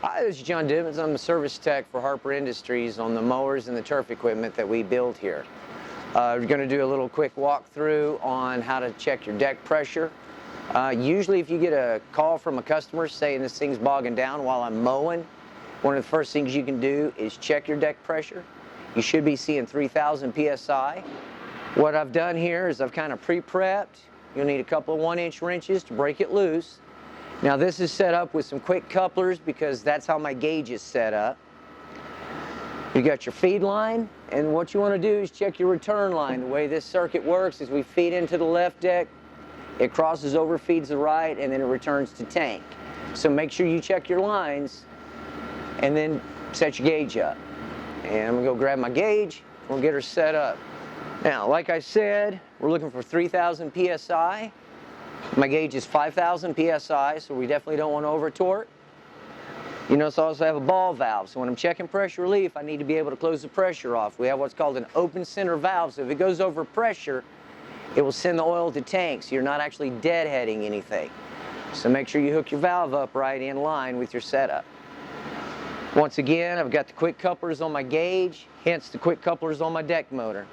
Hi, this is John Dibbins. I'm the service tech for Harper Industries on the mowers and the turf equipment that we build here. We're going to do a little quick walkthrough on how to check your deck pressure. Usually if you get a call from a customer saying this thing's bogging down while I'm mowing, one of the first things you can do is check your deck pressure. You should be seeing 3,000 psi. What I've done here is I've kind of pre-prepped. You'll need a couple of 1-inch wrenches to break it loose. Now this is set up with some quick couplers because that's how my gauge is set up. You got your feed line, and what you want to do is check your return line. The way this circuit works is we feed into the left deck, it crosses over, feeds the right, and then it returns to tank. So make sure you check your lines and then set your gauge up. And I'm going to go grab my gauge, we'll get her set up. Now, like I said, we're looking for 3,000 psi. My gauge is 5,000 psi, so we definitely don't want to over-torque. You notice I also have a ball valve, so when I'm checking pressure relief, I need to be able to close the pressure off. We have what's called an open center valve, so if it goes over pressure, it will send the oil to tank, so you're not actually deadheading anything. So make sure you hook your valve up right in line with your setup. Once again, I've got the quick couplers on my gauge, hence the quick couplers on my deck motor.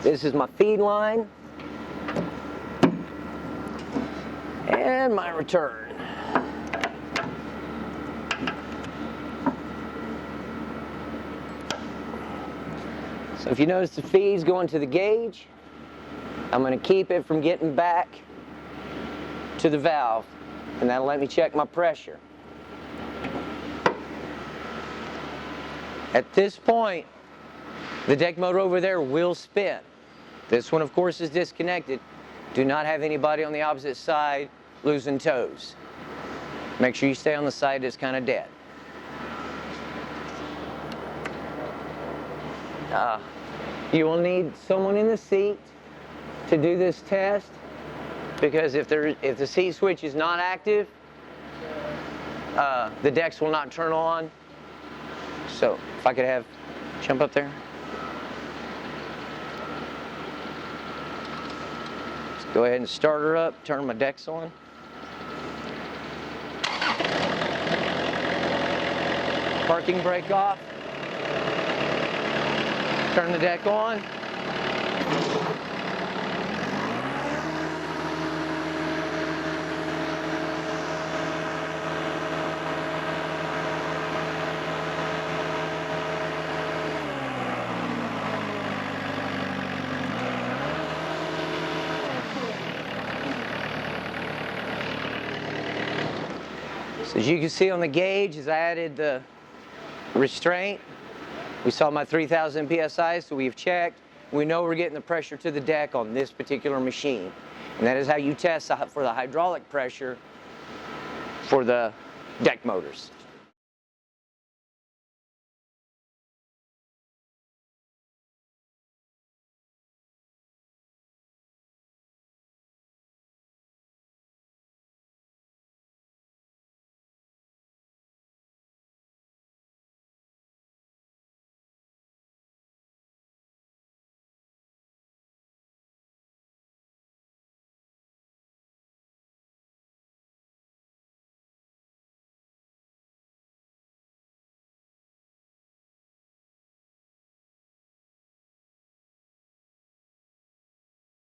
This is my feed line and my return. So if you notice the feed's going to the gauge, I'm going to keep it from getting back to the valve, and that'll let me check my pressure. At this point, the deck motor over there will spin. This one, of course, is disconnected. Do not have anybody on the opposite side losing toes. Make sure you stay on the side that's kind of dead. You will need someone in the seat to do this test, because if the seat switch is not active, the decks will not turn on. So if I could have jump up there. Let's go ahead and start her up, turn my decks on. Parking brake off. Turn the deck on. So as you can see on the gauge, as I added the restraint, we saw my 3,000 psi, so we've checked. We know we're getting the pressure to the deck on this particular machine. And that is how you test for the hydraulic pressure for the deck motors.